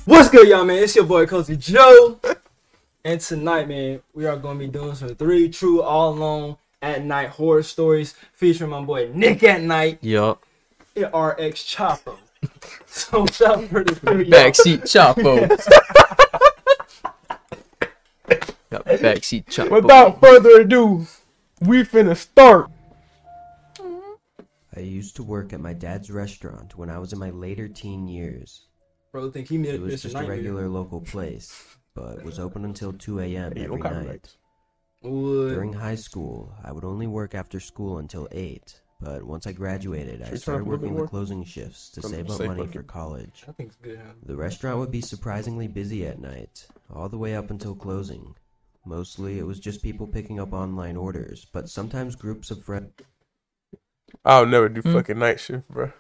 What's good, y'all, man? It's your boy, Cozy Joe. And tonight, man, we are going to be doing some 3 true all-alone at-night horror stories featuring my boy Nick at Night. Yup. RX Chapo. So, without further ado, Backseat Chapo. Got backseat Chapo. Without further ado, we finna start. I used to work at my dad's restaurant when I was in my later teen years. Bro, think he made It was just a regular local place, but was open until 2 a.m. every night. During high school, I would only work after school until 8, but once I graduated, I started working the closing shifts to save up money for college. I think it's good, huh? The restaurant would be surprisingly busy at night, all the way up until closing. Mostly, it was just people picking up online orders, but sometimes groups of friends. I'll never do fucking night shift, bro.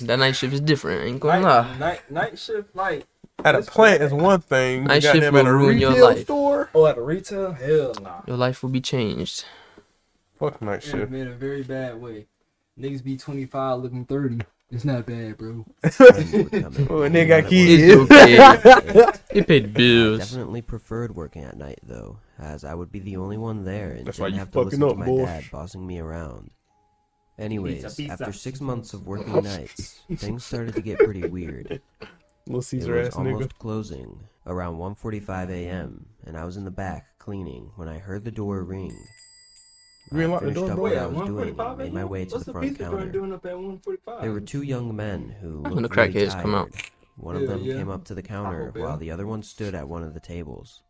That night shift is different. I ain't gonna lie. Night shift, like at a plant is one thing. Night shift will ruin your life. Store? Oh, at a retail? Hell nah. Your life will be changed. Fuck night shift. In a very bad way. Niggas be 25 looking 30. It's not bad, bro. Oh, and they got kids. It's okay. They paid bills. I definitely preferred working at night, though, as I would be the only one there and That's why didn't you have to listen fucking to up, my boy. dad bossing me around. Anyways, Pizza. after 6 months of working nights, things started to get pretty weird. Little It Caesar was ass nigga. almost closing, around 1:45 a.m., and I was in the back cleaning when I heard the door ring. You ain't I locked the finished door, up bro? what Wait, I at was doing 1:45 and made my way to What's the the front pizza joint counter. doing up at 1:45? There were 2 young men who When the looked really crackheads come out. tired. One of Yeah, them yeah. came up to the counter Taco Bell. while the other one stood at one of the tables.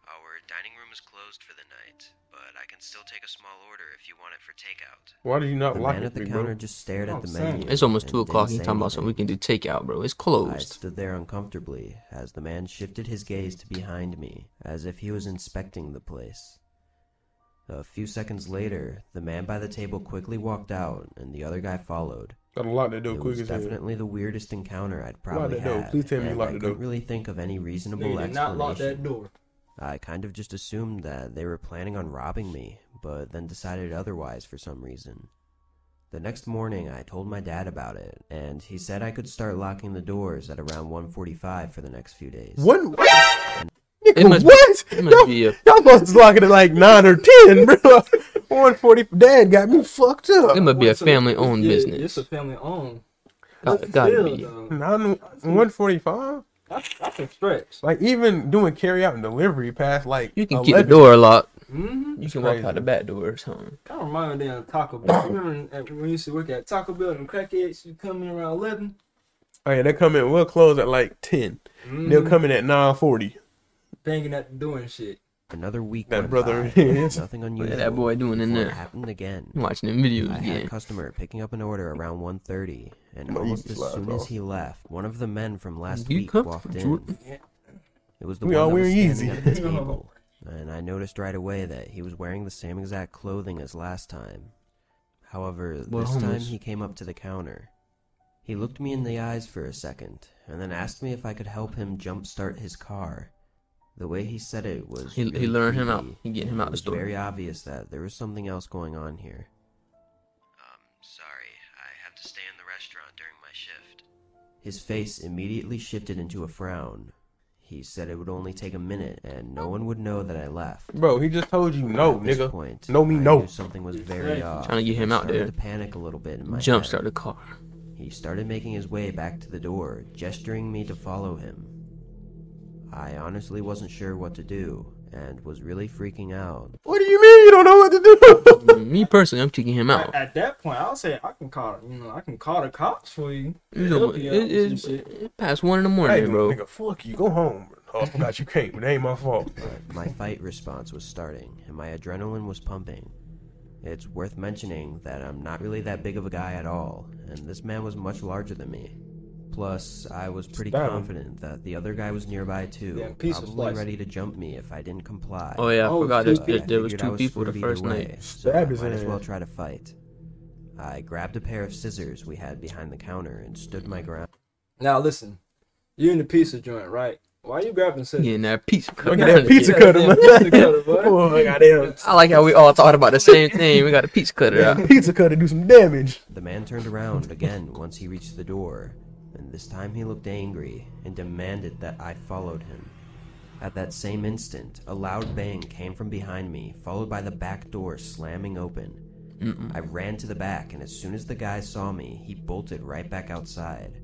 Our dining room is closed for the night, but I can still take a small order if you want it for takeout. Why did you not The lock man it, at the big counter bro? just stared at the I'm saying. menu. It's almost and 2 o'clock. didn't He's say talking about something we anything. can do takeout, bro. It's I closed. stood there uncomfortably as the man shifted his gaze to behind me, as if he was inspecting the place. A few seconds later, the man by the table quickly walked out, and the other guy followed. Gotta lock that door It quick was as hell. definitely the weirdest encounter I'd probably that door. had, Please tell me you and locked I the couldn't door. really think of any reasonable Nigga did not lock that explanation. door. I kind of just assumed that they were planning on robbing me, but then decided otherwise for some reason. The next morning, I told my dad about it, and he said I could start locking the doors at around 1:45 for the next few days. What? It Nigga, must- what? It must be a. Y'all supposed to lock it at like 9 or 10, bro. 1:40. Dad got me fucked up. It must be a family-owned Yeah, business. It's a family-owned. Gotta be. 1:45. That's a stretch. Like even doing carry out and delivery past like You can 11. keep the door locked. Mm-hmm. You can walk crazy. out the back door or something. Kind of remind me of Taco Bell. Remember when we used to work at Taco Bell and crackheads, you come in around 11? Oh yeah, they come in. We'll close at like 10. They'll come in at 9:40. Banging at the door and shit. Another week That went brother by, is- nothing What unusual. that boy doing in before there? It happened again. I'm watching them videos I had a again. customer picking up an order around 1:30, and No, almost you as slide, soon bro. as he left, one of the men from last You week come walked from in. Jordan? It was the We one all that was wearing standing Yeezy. at the table, and I noticed right away that he was wearing the same exact clothing as last time. However, Well, this time homeless. he came up to the counter. He looked me in the eyes for a second, and then asked me if I could help him jumpstart his car. The way he said it was He really luring him out. creepy, He getting him and out it the was store. very obvious that there was something else going on here. Sorry, I have to stay in the restaurant during my shift. His face immediately shifted into a frown. He said it would only take a minute and no one would know that I left. Bro, he just told you no, At this nigga. point, No me I no. knew something was very off. Trying to get him I out started there. to panic a little bit in my Jumpstart head. the car. He started making his way back to the door, gesturing me to follow him. I honestly wasn't sure what to do, and was really freaking out. What do you mean you don't know what to do? Me personally, I'm kicking him out. At that point, I'll say I can call the cops for you. It's Help you out with some it's shit. past 1 in the Hey, morning, bro. nigga, fuck you. Go home. Bro. Oh, I forgot you can't, but it ain't my fault. But my fight response was starting, and my adrenaline was pumping. It's worth mentioning that I'm not really that big of a guy at all, and this man was much larger than me. Plus, I was pretty Stab him. confident that the other guy was nearby too, Yeah, piece of probably slice. ready to jump me if I didn't comply. Oh yeah, I Oh, forgot two But there, I there was figured I 2 people the screwed first either night. way, so I Stab his might as well ass. try to fight. I grabbed a pair of scissors we had behind the counter and stood my ground. Now listen, you in the pizza joint, right? Why you grabbing scissors? Getting that pizza cut. Look at that pizza Yeah, cutter, that man. pizza cutter, boy. Oh, goddamn. I like how we all thought about the same thing. We got a pizza cutter out. Pizza cutter do some damage. The man turned around again once he reached the door, and this time he looked angry and demanded that I followed him. At that same instant, a loud bang came from behind me, followed by the back door slamming open. I ran to the back, and as soon as the guy saw me, he bolted right back outside.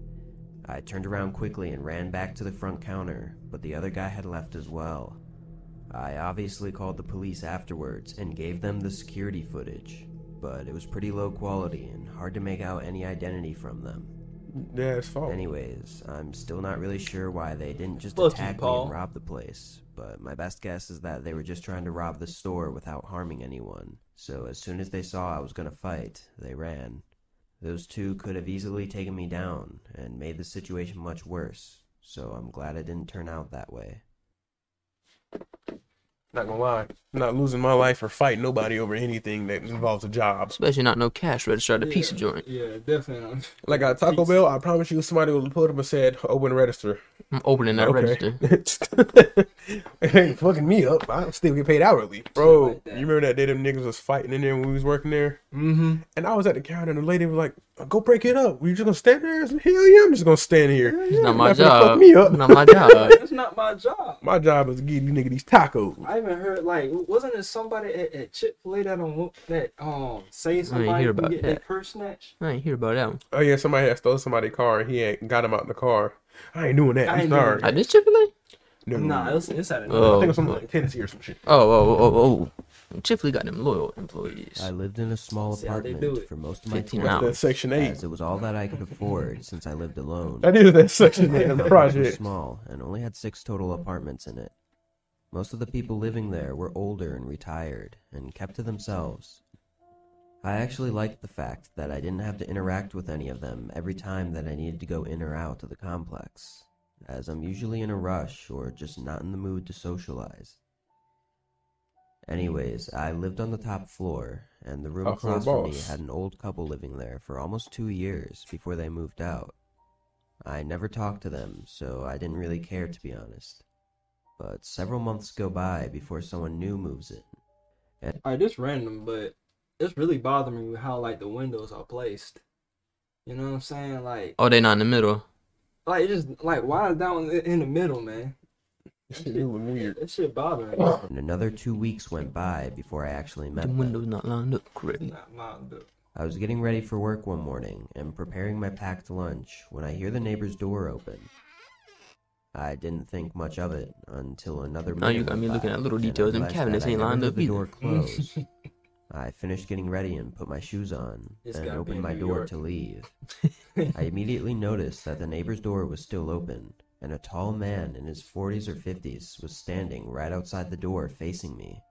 I turned around quickly and ran back to the front counter, but the other guy had left as well. I obviously called the police afterwards and gave them the security footage, but it was pretty low quality and hard to make out any identity from them. Yeah, it's fault. Anyways, I'm still not really sure why they didn't just Fuck attack you, me Paul. and rob the place, but my best guess is that they were just trying to rob the store without harming anyone. So as soon as they saw I was gonna fight, they ran. Those two could have easily taken me down and made the situation much worse, so I'm glad it didn't turn out that way. Not gonna lie, I'm not losing my life or fighting nobody over anything that involves a job. Especially not no cash register at a pizza joint. Yeah, definitely. Like at Taco Bell, I promise you, somebody would pull up and said, "Open register." I'm opening that register. It ain't fucking me up. I still get paid hourly, bro. Like that. You remember that day them niggas was fighting in there when we was working there? Mm-hmm. And I was at the counter, and the lady was like, "Go break it up. We just gonna stand there?" I said, "Hell yeah, I'm just gonna stand here." It's not my Not finna fuck job. me up. Not my job. That's not my job. My job is to give these niggas these tacos. I even heard like, wasn't there somebody at Chick-fil-A that say hear somebody can about get their that. purse snatched? I ain't hear about that one. Oh yeah, somebody had stole somebody's car, and he ain't got him out in the car. I ain't doing that. I I'm ain't sorry. doing I this Chick-fil-A? No. Nah, it's at a I Oh. think it was something like Tennessee or some shit. Oh. Chick-fil-A got them loyal employees. I lived in a small See how they do apartment it. for most of my 15 time, hours. That's Section 8. as it was all that I could afford since I lived alone. That is that Section 8 of the It was project. small and only had 6 total apartments in it. Most of the people living there were older and retired and kept to themselves. I actually liked the fact that I didn't have to interact with any of them every time that I needed to go in or out of the complex, as I'm usually in a rush or just not in the mood to socialize. Anyways, I lived on the top floor, and the room Top floor across from me boss. had an old couple living there for almost 2 years before they moved out. I never talked to them, so I didn't really care, to be honest. But several months go by before someone new moves in. Alright, this random, but it's really bothering me with how like the windows are placed. You know what I'm saying? Like Oh, they not in the middle. it just like why is that one in the middle, man? This shit look weird. That shit bothering me. And another 2 weeks went by before I actually met The them. windows not lined up correctly. Not mine, though. I was getting ready for work one morning and preparing my packed lunch when I hear the neighbor's door open. I didn't think much of it until another Now you minute got went me by, looking at little and I details. Them realized cabinets that I ain't never lined heard up the either. door close. I finished getting ready and put my shoes on, It's then gotta be opened in my New door York. to leave. I immediately noticed that the neighbor's door was still open, and a tall man in his 40s or 50s was standing right outside the door facing me.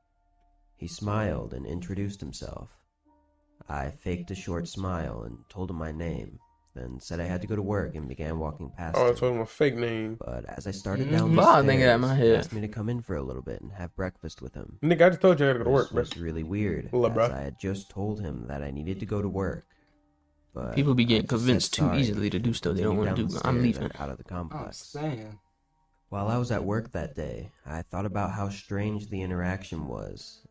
He smiled and introduced himself. I faked a short smile and told him my name, then said I had to go to work and began walking past Oh, I him. told him a fake name. But as I started down the Well, I was thinking that in stairs, my he head. asked me to come in for a little bit and have breakfast with him. Nigga, I just told you I had to go to work, This bro. was really weird, Hold up, as bro. I had just told him that I needed to go to work. But People be I getting just said convinced too sorry easily to do stuff they don't continued want to down do. the I'm stairs leaving. and out of the I'm complex. saying. While I was at work that day, I thought about how strange the interaction was.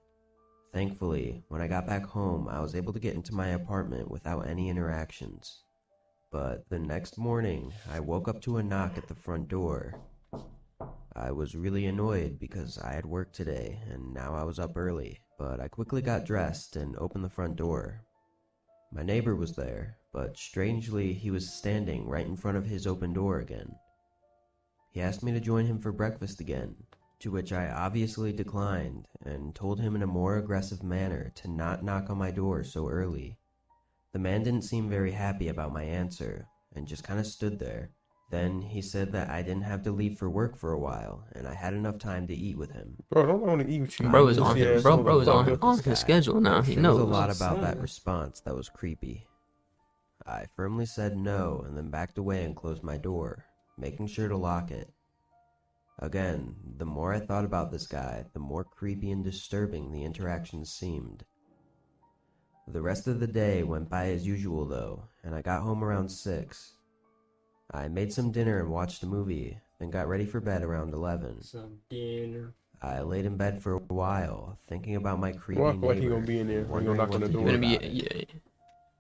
Thankfully, when I got back home, I was able to get into my apartment without any interactions. But the next morning, I woke up to a knock at the front door. I was really annoyed because I had work today, and now I was up early, but I quickly got dressed and opened the front door. My neighbor was there, but strangely, he was standing right in front of his open door again. He asked me to join him for breakfast again, to which I obviously declined and told him in a more aggressive manner to not knock on my door so early. The man didn't seem very happy about my answer and just kind of stood there. Then he said that I didn't have to leave for work for a while and I had enough time to eat with him. Bro, don't want to eat with you. Bro is on Yeah, his bro is on motherfucker. his schedule now. He There was a knows. lot about that Son. response that was creepy. I firmly said no and then backed away and closed my door, making sure to lock it. Again, the more I thought about this guy, the more creepy and disturbing the interactions seemed. The rest of the day went by as usual though, and I got home around 6. I made some dinner and watched a movie, then got ready for bed around 11. Some dinner. I laid in bed for a while, thinking about my creepy Walk like he neighbor, gonna be in there. and He gonna wondering knock what on the to door. do Gonna be about it. yeah.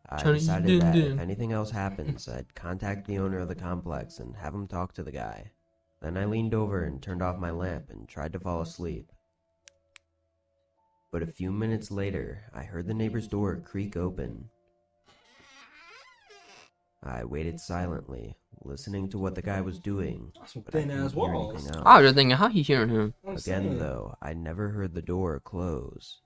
I decided that if anything else happens, I'd contact the owner of the complex and have him talk to the guy. Then I leaned over and turned off my lamp and tried to fall asleep. But a few minutes later, I heard the neighbor's door creak open. I waited silently, listening to what the guy was doing, but I couldn't hear anything else. I was just thinking, how he hearing him? Again, though, I never heard the door close.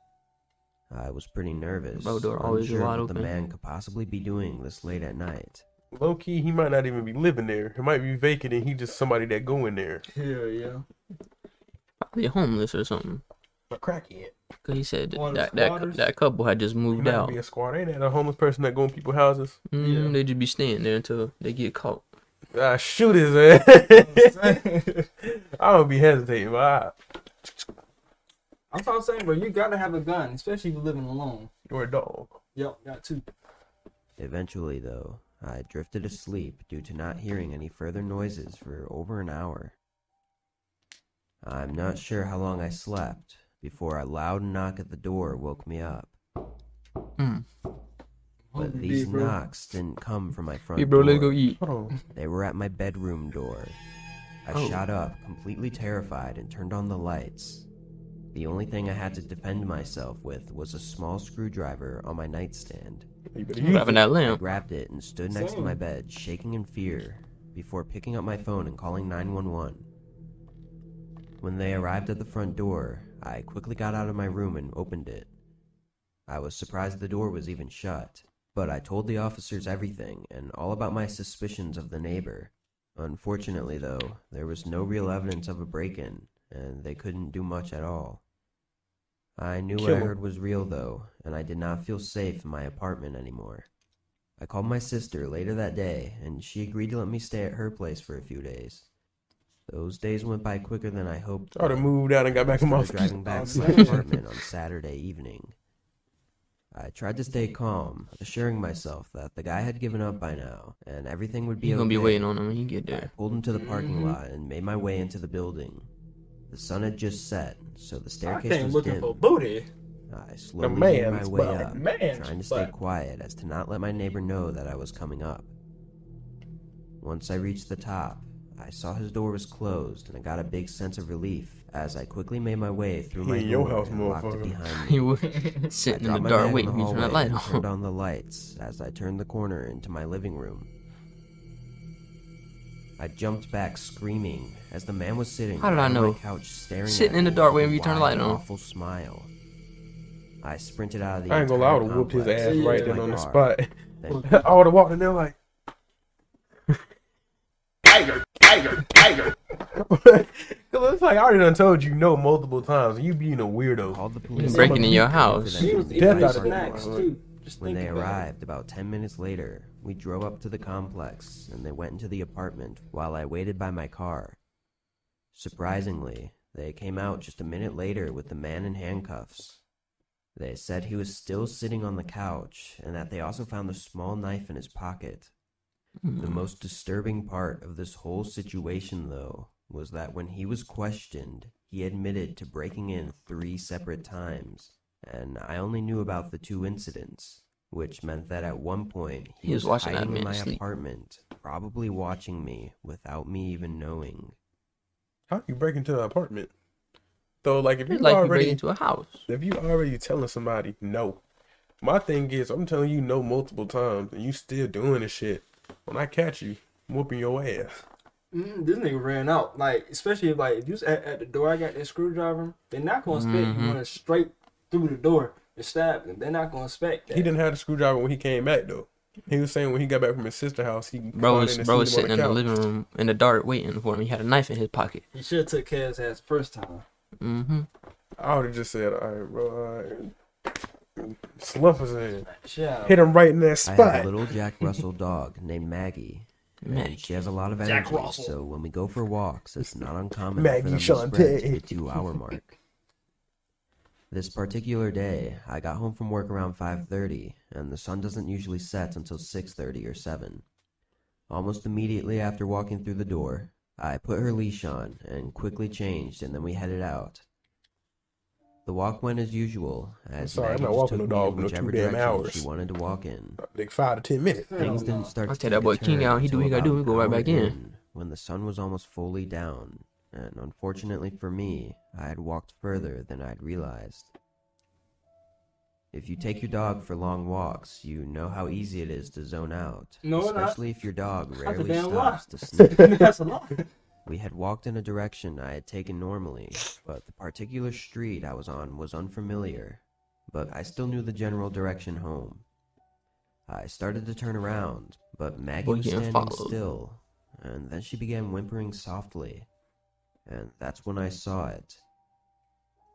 I was pretty nervous, Door always unsure wide what the open. man could possibly be doing this late at night. Low key, he might not even be living there. It might be vacant and he just somebody that go in there. Yeah. Probably homeless or something. A crackhead. Cause he said One of the that squatters? that couple had just He moved might out. be a squatter. Ain't that a homeless person that go in people's houses? Yeah. They just be staying there until they get caught. Shoot his ass. I don't be hesitating, but I'm trying to say, bro, you gotta have a gun, especially if you're living alone. you're a dog. Yep, got to. Eventually, though, I drifted asleep due to not hearing any further noises for over an hour. I'm not sure how long I slept before a loud knock at the door woke me up. But these knocks didn't come from my front Hey, bro, door. let's go eat. Hold on. They were at my bedroom door. I shot up, completely terrified, and turned on the lights. The only thing I had to defend myself with was a small screwdriver on my nightstand. You better You use grabbing it. that I lamp. grabbed it and stood next to my bed, shaking in fear, before picking up my phone and calling 911. When they arrived at the front door, I quickly got out of my room and opened it. I was surprised the door was even shut, but I told the officers everything and all about my suspicions of the neighbor. Unfortunately, though, there was no real evidence of a break-in, and they couldn't do much at all. I knew what I heard was real, though, and I did not feel safe in my apartment anymore. I called my sister later that day, and she agreed to let me stay at her place for a few days. Those days went by quicker than I hoped. I would have moved out and got back in my started driving back to my apartment on Saturday evening. I tried to stay calm, assuring myself that the guy had given up by now, and everything would be You're okay. gonna be waiting on him when he get I there. pulled into the parking lot and made my way into the building. The sun had just set, so the I staircase came was looking dim. for booty. I slowly made my man's way butt. up, Man's trying to stay butt. quiet as to not let my neighbor know that I was coming up. Once I reached the top, I saw his door was closed, and I got a big sense of relief as I quickly made my way through my in your door house, and locked it motherfucker. behind He me. was I sitting in dropped the my dark bag waiting in for the you to turn that hallway light and turned on. on the lights as I turned the corner into my living room. I jumped back screaming as the man was sitting How did I on know? my couch staring Sitting at in the me dark with waiting for a you to turn the light wide, on. awful smile. I sprinted out of the I ain't gonna lie, I would have whooped his complex ass and right to then my on the car. spot. Then I would have walked in there like, Tiger. Cause it's like I already done told you no multiple times, and you being a weirdo. called the police. breaking in your for house. them He to was meet eating me Death his out of at snacks the it. too. Just When think they about it. arrived about 10 minutes later, we drove up to the complex and they went into the apartment while I waited by my car. Surprisingly, they came out just a minute later with the man in handcuffs. They said he was still sitting on the couch and that they also found a small knife in his pocket. The most disturbing part of this whole situation, though, was that when he was questioned, he admitted to breaking in 3 separate times, and I only knew about the 2 incidents, which meant that at one point He was watching that hiding in man my sleep. apartment, probably watching me without me even knowing. How you break into an apartment? So like if you It's like you break already into a house. if you already telling somebody no, my thing is I'm telling you no multiple times and you still doing this shit. When I catch you, I'm whooping your ass. This nigga ran out. Like, especially if you was at the door, I got that screwdriver. They're not gonna expect you running straight through the door and stab them. They're not gonna expect that. He didn't have the screwdriver when he came back though. He was saying when he got back from his sister's house, he Bro called was in and bro was seen him sitting in on the couch. living room in the dark waiting for him. He had a knife in his pocket. He should have took care of his ass first time. I would have just said, all right, bro, all right. Slump his in. Yeah. Hit him right in that I have spot. a little Jack Russell dog named Maggie. Maggie. And she has a lot of Jack energy, Russell. so when we go for walks, it's not uncommon Maggie for them to sprint to Shantae. the 2-hour mark. This particular day, I got home from work around 5:30, and the sun doesn't usually set until 6:30 or 7. Almost immediately after walking through the door, I put her leash on and quickly changed, and then we headed out. The walk went as usual, as sorry, I'm Maggie not just walking took no me dog in for no whichever 2 damn direction hours. she wanted to walk in. Like 5 to 10 minutes. Things didn't start I'll to tell take that boy a King turn out. He do what he until gotta do. about We go an right hour back in. when the sun was almost fully down, and unfortunately for me, I had walked further than I'd realized. If you take your dog for long walks, you know how easy it is to zone out, No, especially if your dog That's a rarely damn stops lie. to sniff. That's a lot. We had walked in a direction I had taken normally, but the particular street I was on was unfamiliar, but I still knew the general direction home. I started to turn around, but Maggie Boy was getting standing followed. still, and then she began whimpering softly, and that's when I saw it.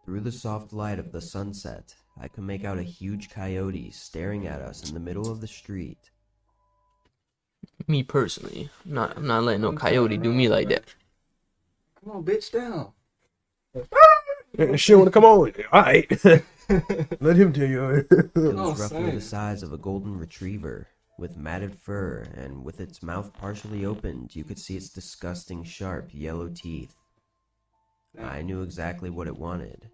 Through the soft light of the sunset, I could make out a huge coyote staring at us in the middle of the street. Me personally, I'm not letting no coyote do me like that. Come on, bitch, down. And she want to come on. Alright. Let him tell you. It was Oh, roughly same. the size of a golden retriever, with matted fur, and with its mouth partially opened, you could see its disgusting, sharp, yellow teeth. I knew exactly what it wanted.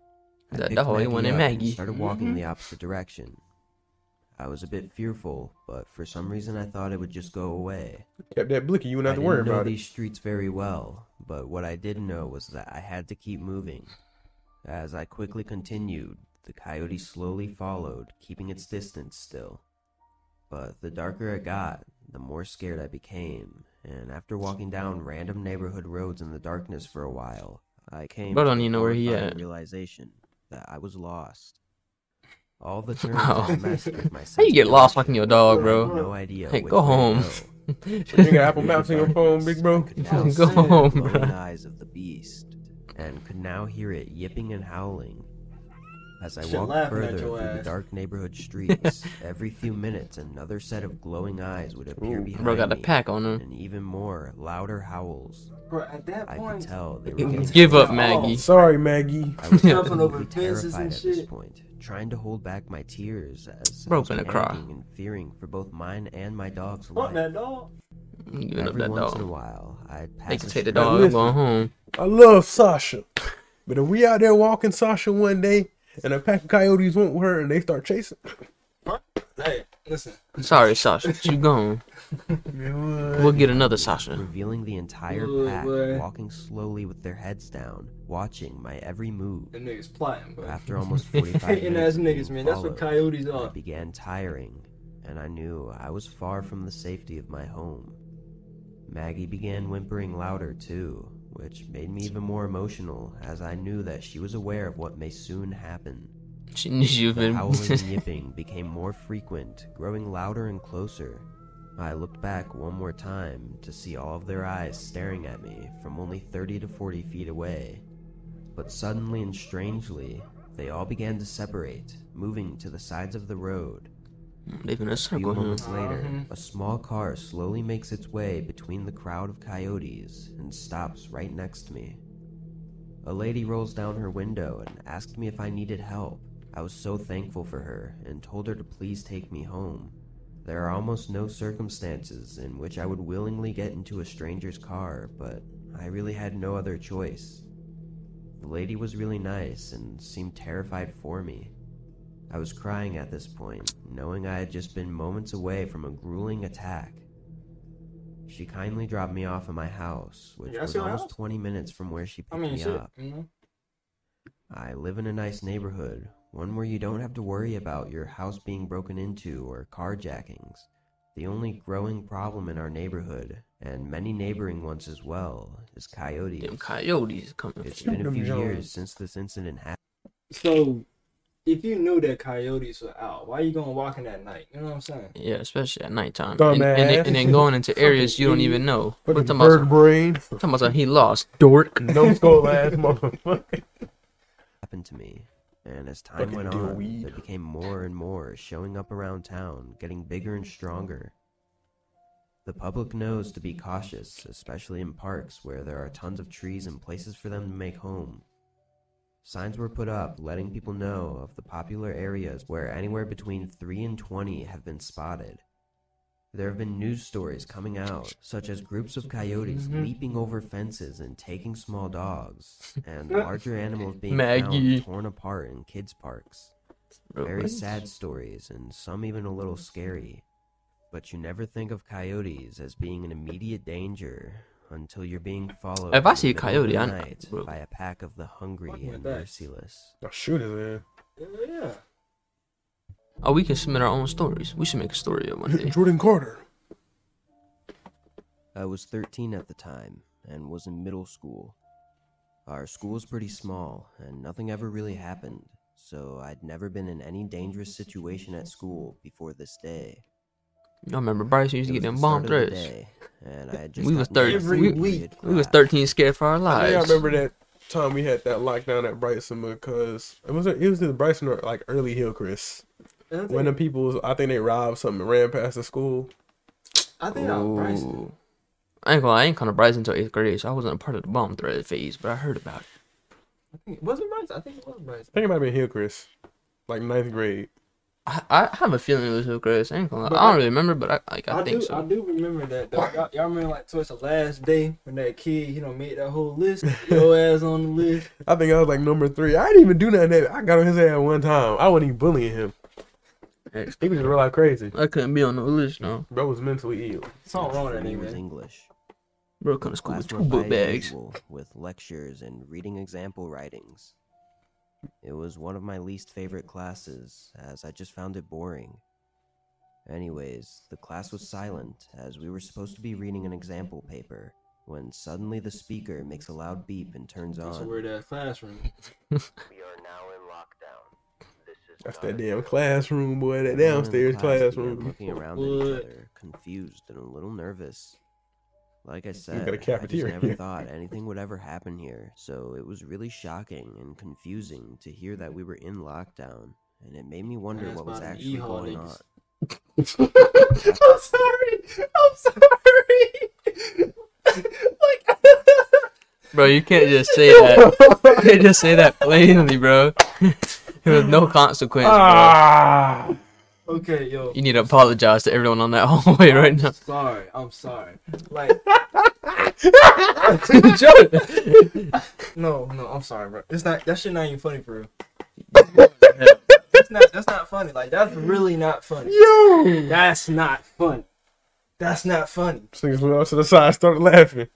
I That picked dog, he Maggie wanted up Maggie. and started walking the opposite direction. I was a bit fearful, but for some reason I thought it would just go away. Kept that blicky, you wouldn't I have to didn't worry know about these streets very well, but what I did know was that I had to keep moving. As I quickly continued, the coyote slowly followed, keeping its distance still. But the darker it got, the more scared I became, and after walking down random neighborhood roads in the darkness for a while, I came Bro to don't the even know where he horrifying at. realization that I was lost. All the turns Wow. had messed with my sense How you of get lost direction. walking your dog, I bro? had no idea Hey, which go way to home. go. You got Apple Maps on your phone, big bro? I could now Go see the home, glowing bruh. eyes of the beast, and could now hear it yipping and howling. As I Shit walked laughing at further your through the ass. dark neighborhood streets, every few minutes another set of glowing eyes would appear Ooh. behind Bro got a me, pack on him. and even more, louder howls. Bro, at that I could point, tell they were getting Give up, Oh. Maggie. Sorry, Maggie. I was Jumping over absolutely fences terrified and at this shit. point, trying to hold back my tears as Bro I was finna cry. panicking and fearing for both mine and my dog's fuck life. that dog. I'm giving up Every that once in a dog. while, I'd pass They a can take the street dog. I'm listen. going home. I love Sasha. But if we out there walking Sasha one day and a pack of coyotes won't with her and they start chasing. Hey, listen. Sorry, Sasha. You gone. We'll get another Sasha. revealing the entire Good, pack boy. walking slowly with their heads down, watching my every move. Them niggas plotting, bro. After almost 45 Hating minutes ass of niggas, being man. That's what followed, coyotes I are. began tiring, and I knew I was far from the safety of my home. Maggie began whimpering louder too, which made me even more emotional as I knew that she was aware of what may soon happen. She knew you've The been. howling and yipping became more frequent, growing louder and closer. I looked back one more time to see all of their eyes staring at me from only 30 to 40 feet away. But suddenly and strangely, they all began to separate, moving to the sides of the road. They've been a A few circle here. moments later, a small car slowly makes its way between the crowd of coyotes and stops right next to me. A lady rolls down her window and asked me if I needed help. I was so thankful for her and told her to please take me home. There are almost no circumstances in which I would willingly get into a stranger's car, but I really had no other choice. The lady was really nice and seemed terrified for me. I was crying at this point, knowing I had just been moments away from a grueling attack. She kindly dropped me off at my house, which Yeah, was your almost house? 20 minutes from where she picked I mean, me shit. up. You know? I live in a nice neighborhood, one where you don't have to worry about your house being broken into or carjackings. The only growing problem in our neighborhood, and many neighboring ones as well, is coyotes. Them coyotes coming. It's For you. been a few Them years Jones. since this incident happened. So, if you knew that coyotes were out, why you gonna walk in at night? You know what I'm saying? Yeah, especially at nighttime. Dumbass. And then going into areas you don't Fucking even know. Fucking What talking bird about? brain. Talking about something he lost. Dork. No skull ass motherfucker. Happened to me, and as time Fucking went deal on, weed. there became more and more showing up around town, getting bigger and stronger. The public knows to be cautious, especially in parks where there are tons of trees and places for them to make home. Signs were put up letting people know of the popular areas where anywhere between 3 and 20 have been spotted. There have been news stories coming out, such as groups of coyotes leaping over fences and taking small dogs, and larger animals being found torn apart in kids' parks. Very sad stories, and some even a little scary. But you never think of coyotes as being an immediate danger until you're being followed if I see a coyote, by a pack of the hungry and merciless. I'll shoot it, man. Yeah. Oh, we can submit our own stories. We should make a story of one day. Jordan Carter. I was 13 at the time and was in middle school. Our school is pretty small and nothing ever really happened, so I'd never been in any dangerous situation at school before this day. I remember Bryce used to get them bomb threats. And I had just we was 13 scared for our lives. I remember that time we had that lockdown at Bryson because it was in Bryson or like early Hillcrest. When the people, I think they robbed something and ran past the school. I think that was Bryson. I ain't come to Bryson until 8th grade, so I wasn't a part of the bomb threat phase, but I heard about it. Was it Bryson? I think it was Bryson. I think it might have been Hillcrest, like 9th grade. I have a feeling it was Hillcrest. I ain't gonna lie. I don't really remember, but I think so. I do remember that. Y'all remember like towards the last day when that kid, made that whole list, your ass on the list. I think I was like number 3. I didn't even do nothing. I got on his ass one time. I wasn't even bullying him. He was just real life crazy. I couldn't be on no list, no. Bro was mentally ill. Something wrong with that nigga. Was English. Bro come to school with 2 book bags. With lectures and reading example writings. It was one of my least favorite classes, as I just found it boring. Anyways, the class was silent, as we were supposed to be reading an example paper, when suddenly the speaker makes a loud beep and turns on. That's a weird-ass classroom. We are now in lockdown. That's that damn classroom, boy. That downstairs classroom. Looking around at each other, confused and a little nervous. Like I said, got a cafeteria. I just never thought anything would ever happen here, so it was really shocking and confusing to hear that we were in lockdown, and it made me wonder what was actually going on. I'm sorry. Bro, you can't just say that. You can't just say that plainly, bro. There was no consequence, bro. Okay, yo. You need to apologize to everyone on that hallway right now. I'm sorry. Like, no, I'm sorry, bro. It's not. That shit not even funny for real. That's not funny. Like, that's really not funny. Yo, that's not funny. That's not funny. Niggas went out to the side, started laughing.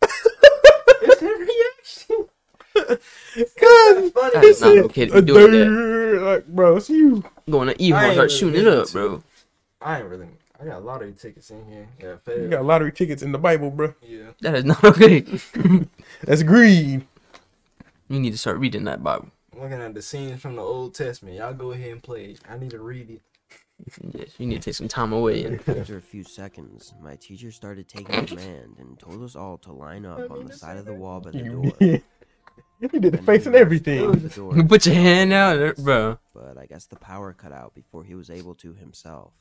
It's his reaction. God, that's not okay to be doing that. Like, bro, it's you. Going to E-Hall, start shooting it up, bro. I got lottery tickets in here. Yeah, you got lottery tickets in the Bible, bro. Yeah. That is not okay. That's greed. You need to start reading that Bible. I'm looking at the scenes from the Old Testament. Y'all go ahead and play it. I need to read it. Yes, you need to take some time away. After a few seconds, my teacher started taking command and told us all to line up on the side of the wall by the door. You did the face and everything. You put your hand out there, bro. But I guess the power cut out before he was able to himself.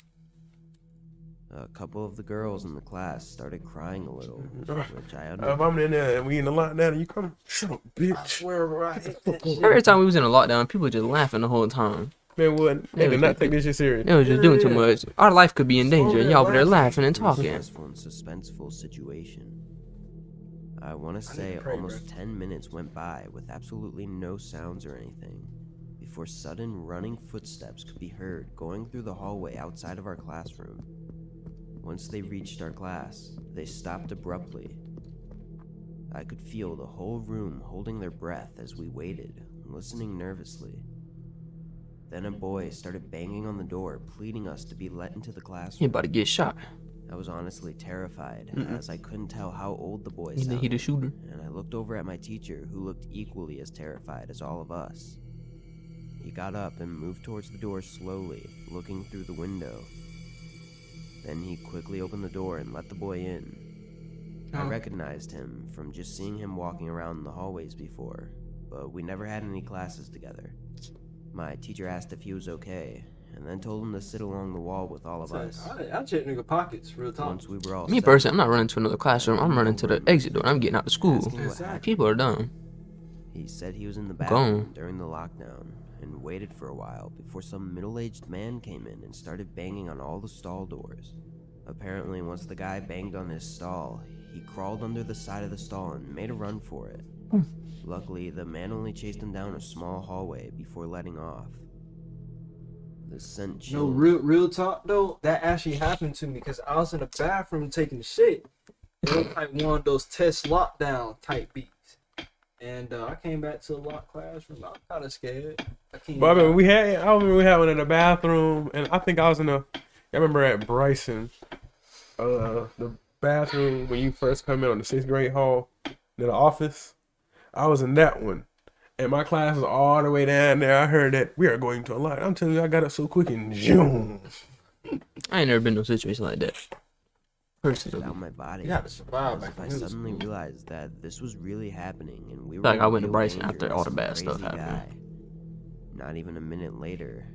A couple of the girls in the class started crying a little, which I understood. If I'm in there and we in the lockdown and you come, shut up, bitch. I swear, right. Every time we was in a lockdown, people were just laughing the whole time. Man, what? They did not take this shit serious. They was just doing too much. Our life could be in danger, and y'all were there laughing and talking. Stressful and suspenseful situation. I want to say almost 10 minutes went by with absolutely no sounds or anything, before sudden running footsteps could be heard going through the hallway outside of our classroom. Once they reached our class, they stopped abruptly. I could feel the whole room holding their breath as we waited, listening nervously. Then a boy started banging on the door, pleading us to be let into the classroom. He about to get shot. I was honestly terrified, as I couldn't tell how old the boy You think he the shooter? and I looked over at my teacher, who looked equally as terrified as all of us. He got up and moved towards the door slowly, looking through the window. Then he quickly opened the door and let the boy in. I recognized him from just seeing him walking around the hallways before, but we never had any classes together. My teacher asked if he was okay, and then told him to sit along the wall with all of us. I check nigga pockets, real talk. Once we were all Me personally, I'm not running to another classroom. I'm running to the exit door. I'm getting out of school. People are dumb. He said he was in the bathroom during the lockdown and waited for a while before some middle-aged man came in and started banging on all the stall doors. Apparently, once the guy banged on his stall, he crawled under the side of the stall and made a run for it. Luckily, the man only chased him down a small hallway before letting off. The scent chilled. No, real talk though, that actually happened to me because I was in the bathroom taking a shit. It was like one of those test lockdown type beats. And I came back to the locked classroom. I was kind of scared. I remember we had one in the bathroom, and I think I was I remember at Bryson, the bathroom when you first come in on the 6th grade hall, in the office. I was in that one, and my class was all the way down there. I heard that we are going to a line. I'm telling you, I got up so quick and zoom. I ain't never been in a situation like that. Out my body. You have to survive. I suddenly realized that this was really happening, and we were like I went to Bryson after all the bad stuff happened. Guy. Not even a minute later,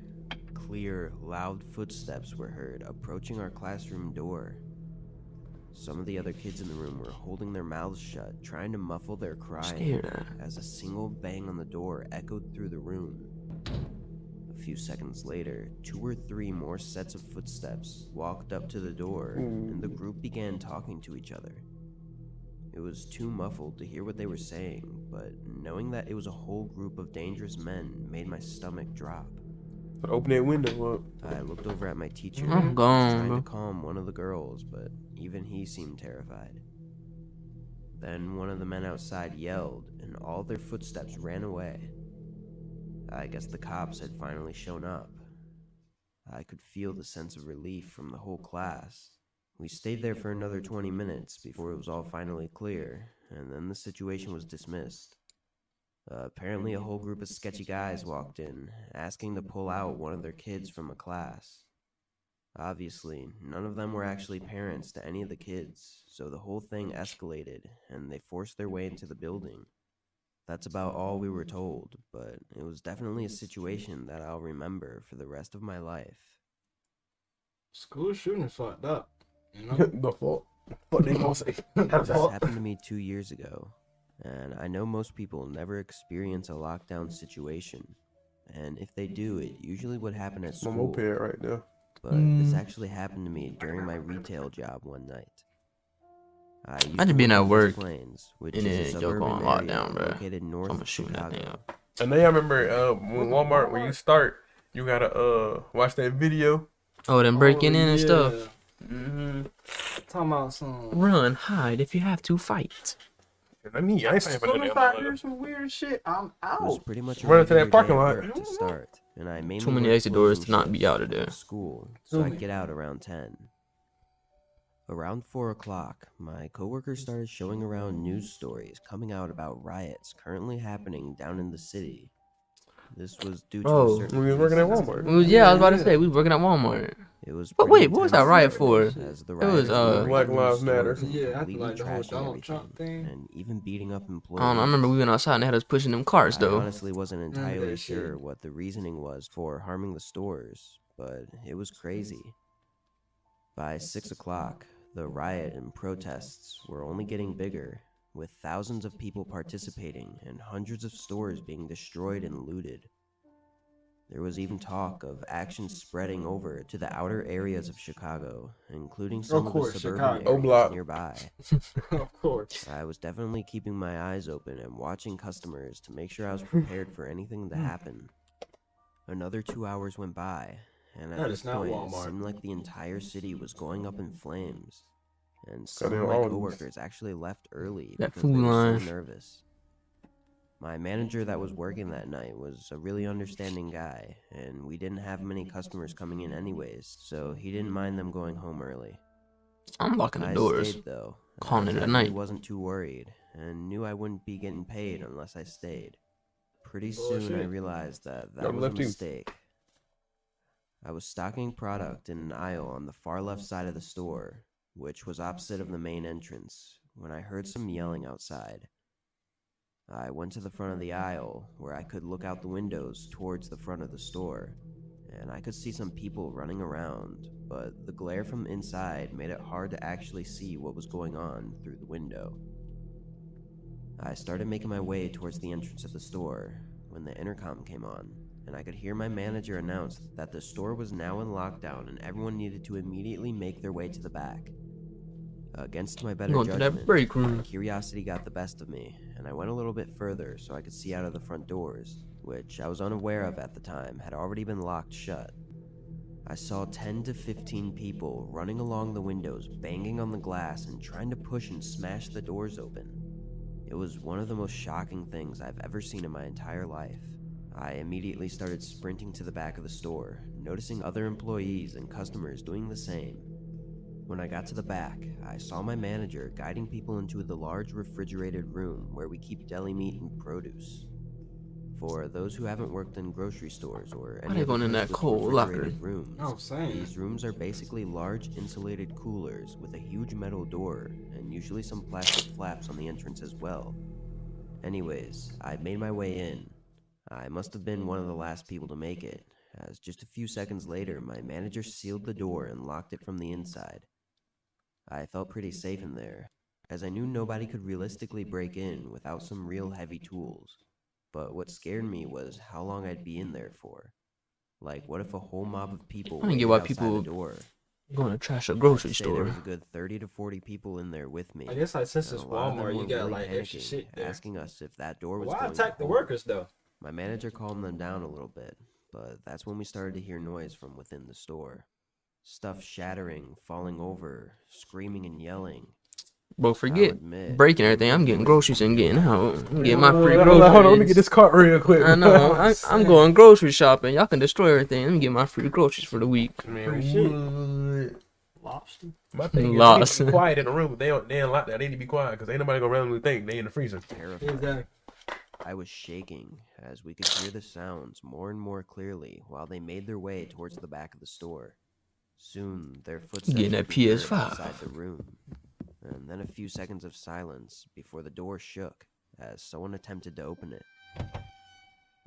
clear, loud footsteps were heard approaching our classroom door. Some of the other kids in the room were holding their mouths shut, trying to muffle their crying, as a single bang on the door echoed through the room. A few seconds later, 2 or 3 more sets of footsteps walked up to the door, and the group began talking to each other. It was too muffled to hear what they were saying, but knowing that it was a whole group of dangerous men made my stomach drop. Open that window up. I looked over at my teacher, I'm gone, trying to calm one of the girls, but even he seemed terrified. Then one of the men outside yelled, and all their footsteps ran away. I guess the cops had finally shown up. I could feel the sense of relief from the whole class. We stayed there for another 20 minutes before it was all finally clear, and then the situation was dismissed. Apparently a whole group of sketchy guys walked in, asking to pull out one of their kids from a class. Obviously, none of them were actually parents to any of the kids, so the whole thing escalated, and they forced their way into the building. That's about all we were told, but it was definitely a situation that I'll remember for the rest of my life. School shooting fucked up. You know? The fault. What they gonna say? This happened to me 2 years ago, and I know most people never experience a lockdown situation, and if they do, it usually would happen at school. My moped right there. But this actually happened to me during my retail job one night. I just been at work which and is then a y'all go on suburban area lockdown, bro. located north I'm of shooting that thing Chicago. up. And then I remember when Walmart, when you start, you gotta watch that video. Oh, them breaking in and stuff. Talking about some Run, hide if you have to fight. I mean, I ain't saying for if I hear some weird shit, I'm It was out. pretty much a Run into that regular parking day lot. at work to start, and I mainly Too many worked exit doors to closing not be shifts out of there. at school, so I'd get out around 10. Around 4 o'clock, my coworkers started showing around news stories coming out about riots currently happening down in the city. This was due to a certain we was working at reason. Walmart. Yeah, I was about to say we was working at Walmart. It was But pretty wait, what was that intense riot for? as the It was, rioters were Black burning Lives stores Matter. and Yeah, I completely like the whole trashing Donald Trump everything, thing. and even beating up employees. I don't know, I remember we went outside and they had us pushing them carts I though. honestly wasn't entirely that shit. sure what the reasoning was for harming the stores, but it was crazy. By 6 o'clock, the riot and protests were only getting bigger, with thousands of people participating and hundreds of stores being destroyed and looted. There was even talk of action spreading over to the outer areas of Chicago, including some of the suburban areas nearby. Of course. I was definitely keeping my eyes open and watching customers to make sure I was prepared for anything to happen. Another 2 hours went by, and at this point it seemed like the entire city was going up in flames. And some of my coworkers actually left early because they were so nervous. My manager that was working that night was a really understanding guy, and we didn't have many customers coming in anyways, so he didn't mind them going home early. I'm locking the doors. I stayed, though, calling it a I night. wasn't too worried, and knew I wouldn't be getting paid unless I stayed. Pretty soon I realized that was a mistake. I was stocking product in an aisle on the far left side of the store, which was opposite of the main entrance, when I heard some yelling outside. I went to the front of the aisle, where I could look out the windows towards the front of the store, and I could see some people running around, but the glare from inside made it hard to actually see what was going on through the window. I started making my way towards the entrance of the store when the intercom came on, and I could hear my manager announce that the store was now in lockdown and everyone needed to immediately make their way to the back. Against my better Going to that judgment, break room. curiosity got the best of me, and I went a little bit further so I could see out of the front doors, which I was unaware of at the time had already been locked shut. I saw 10 to 15 people running along the windows, banging on the glass and trying to push and smash the doors open. It was one of the most shocking things I've ever seen in my entire life. I immediately started sprinting to the back of the store, noticing other employees and customers doing the same. When I got to the back, I saw my manager guiding people into the large refrigerated room where we keep deli meat and produce. For those who haven't worked in grocery stores or any other going in that cold locker? rooms, these rooms are basically large insulated coolers with a huge metal door and usually some plastic flaps on the entrance as well. Anyways, I made my way in. I must have been one of the last people to make it, as just a few seconds later my manager sealed the door and locked it from the inside. I felt pretty safe in there, as I knew nobody could realistically break in without some real heavy tools. But what scared me was how long I'd be in there for. Like, what if a whole mob of people I don't get waited why outside people the door? going to trash a grocery I'd say store. there was a good 30 to 40 people in there with me. I guess like since and it's a lot of them Walmart, you were got really like extra panicking, shit there. asking us if that door was Why going attack the to workers though? My manager calmed them down a little bit, but that's when we started to hear noise from within the store. Stuff shattering, falling over, screaming and yelling. Bro, forget admit, breaking everything. I'm getting groceries and getting out. I'm getting my free Hold on, let me get groceries. this cart real quick. I know. I'm going grocery shopping. Y'all can destroy everything. Let me get my free groceries for the week. Man, Lobster. my thing is, Lost. they need to be quiet in the room. They ain't locked that. They need to be quiet because ain't nobody gonna randomly think they in the freezer. Terrified. Exactly. I was shaking as we could hear the sounds more and more clearly while they made their way towards the back of the store. Soon, their footsteps Getting that could be heard PS5. inside the room, and then a few seconds of silence before the door shook as someone attempted to open it.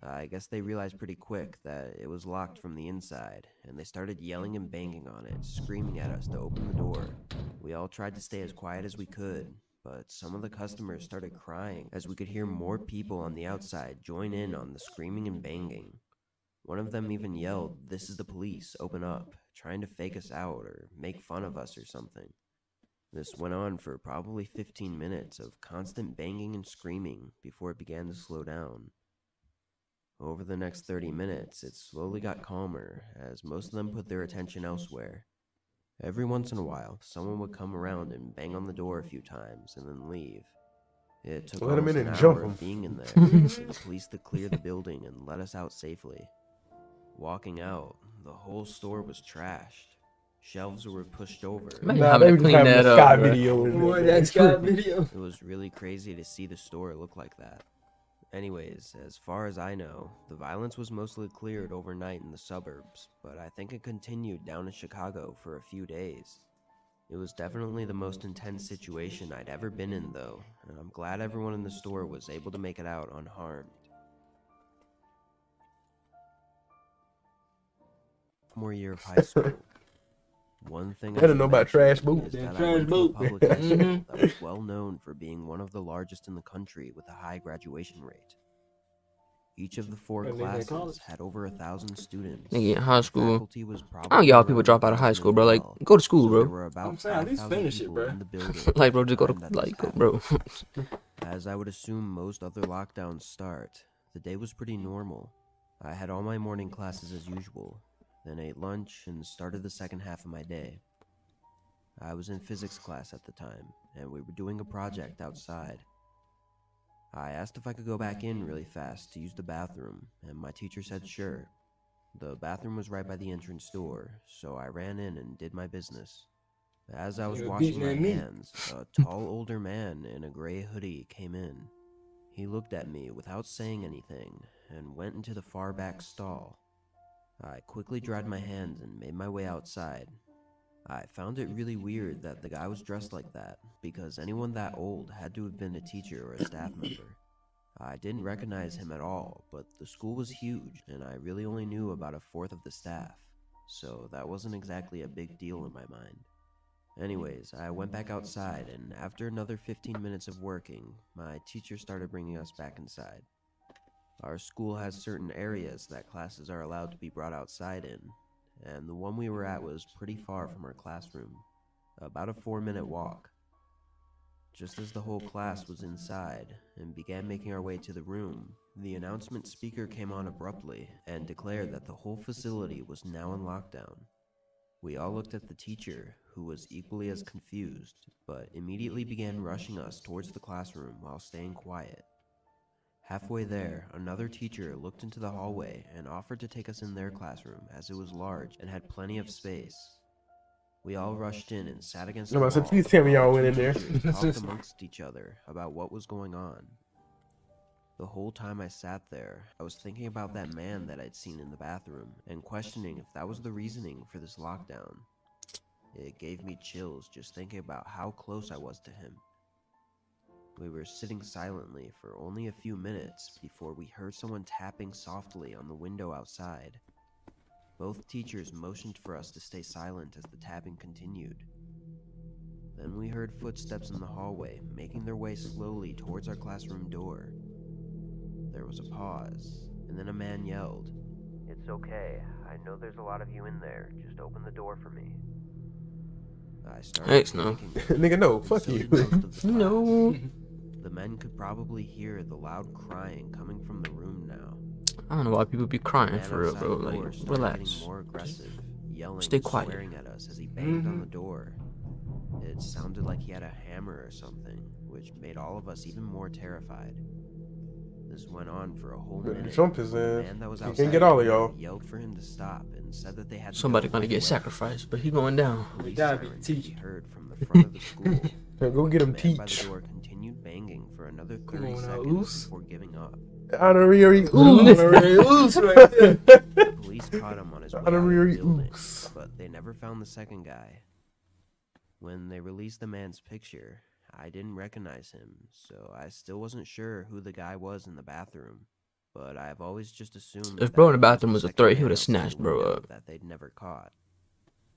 I guess they realized pretty quick that it was locked from the inside, and they started yelling and banging on it, screaming at us to open the door. We all tried to stay as quiet as we could, but some of the customers started crying as we could hear more people on the outside join in on the screaming and banging. One of them even yelled, "This is the police, open up," trying to fake us out or make fun of us or something. This went on for probably 15 minutes of constant banging and screaming before it began to slow down. Over the next 30 minutes, it slowly got calmer as most of them put their attention elsewhere. Every once in a while, someone would come around and bang on the door a few times and then leave. It took Let 'em almost in an and jump hour 'em. of being in there for the police to clear the building and let us out safely. Walking out, the whole store was trashed. Shelves were pushed over. Man, Nah, having they to was clean having that a up, Sky bruh. video in Boy, there. that Scott video. It was really crazy to see the store look like that. Anyways, as far as I know, the violence was mostly cleared overnight in the suburbs, but I think it continued down in Chicago for a few days. It was definitely the most intense situation I'd ever been in, though, and I'm glad everyone in the store was able to make it out unharmed. Sophomore year of high school. One thing They don't know about trash boot boot. is that I Trash went to a boot. public high school that was well known for being one of the largest in the country with a high graduation rate. Each of the four Better than classes college. had over 1,000 students. Nigga in high The school. faculty was I don't probably get how people around drop out of high 1,000 school, as bro. Like, well. go to school, So there bro. were about I'm saying, at least 5,000 finish it, people bro. in the building Like, bro, just go to, at the time that this like, bro. happened. As I would assume most other lockdowns start, the day was pretty normal. I had all my morning classes as usual, then ate lunch and started the second half of my day. I was in physics class at the time, and we were doing a project outside. I asked if I could go back in really fast to use the bathroom, and my teacher said sure. The bathroom was right by the entrance door, so I ran in and did my business. As I was You were washing beating my at me. hands, a tall older man in a gray hoodie came in. He looked at me without saying anything and went into the far back stall. I quickly dried my hands and made my way outside. I found it really weird that the guy was dressed like that, because anyone that old had to have been a teacher or a staff member. I didn't recognize him at all, but the school was huge, and I really only knew about a fourth of the staff, so that wasn't exactly a big deal in my mind. Anyways, I went back outside, and after another 15 minutes of working, my teacher started bringing us back inside. Our school has certain areas that classes are allowed to be brought outside in, and the one we were at was pretty far from our classroom, about a 4-minute walk. Just as the whole class was inside and began making our way to the room, the announcement speaker came on abruptly and declared that the whole facility was now in lockdown. We all looked at the teacher, who was equally as confused, but immediately began rushing us towards the classroom while staying quiet. Halfway there, another teacher looked into the hallway and offered to take us in their classroom as it was large and had plenty of space. We all rushed in and sat against the wall. So please tell me y'all went in there. Talked amongst each other about what was going on. The whole time I sat there, I was thinking about that man that I'd seen in the bathroom and questioning if that was the reasoning for this lockdown. It gave me chills just thinking about how close I was to him. We were sitting silently for only a few minutes before we heard someone tapping softly on the window outside. Both teachers motioned for us to stay silent as the tapping continued. Then we heard footsteps in the hallway, making their way slowly towards our classroom door. There was a pause, and then a man yelled, "It's okay. I know there's a lot of you in there. Just open the door for me." I started Thanks, no. Nigga, no. Fuck you. No. The men could probably hear the loud crying coming from the room now. I don't know why people be crying for real, bro. Like, relax. More aggressive, yelling, stay quiet. Swearing at us as he banged on the door. It sounded like he had a hammer or something, which made all of us even more terrified. This went on for a whole minute. Jump his ass. The man that was He outside can't get all of y'all. yelled for him to stop and said that they had to Somebody go gonna get anyway. sacrificed, but he going down. Police Gotta be sirens teach. could be heard from the front of the school. Hey, go get him The man by teach. the door continued banging for another Come 30 on now, seconds Oos. before giving up. Honorary Honorary oos right there. The police caught him on his way out of the Honorary building, ooks. but they never found the second guy. When they released the man's picture, I didn't recognize him, so I still wasn't sure who the guy was in the bathroom. But I've always just assumed If that bro in the he bathroom was a second threat, he man would have outside snatched the bro window up. that they'd never caught.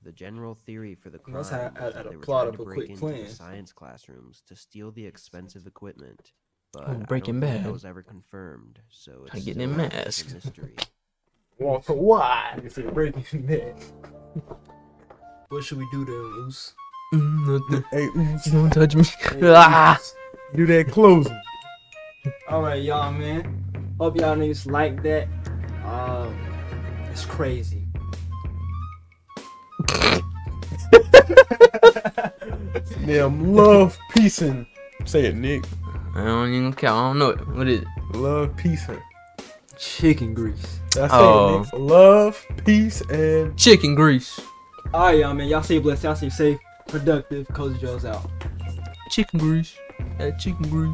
The general theory for the crime That's was how that I'd they were plot trying up to a break quick into plan. the science classrooms to steal the expensive equipment. But Oh, I Breaking don't think Bad. that was ever confirmed, so it's I get still them left as masks. a mystery. Walter White. It's a breaking bad. What should we do to him, Oos? Nothing. Hey, oops. Don't touch me. Hey, Ah! Oos. Do that closing. Alright, y'all, man. Hope y'all niggas like that. It's crazy. Damn, love, peace, and say it, Nick. I don't even care. I don't know it. What is it? Love, peace, and Chicken grease. that's Oh. it, Nick. Love, peace, and Chicken grease. Alright, y'all, man. Y'all stay blessed. Y'all stay safe, productive. Cozy Joe's out. Chicken grease. That chicken grease.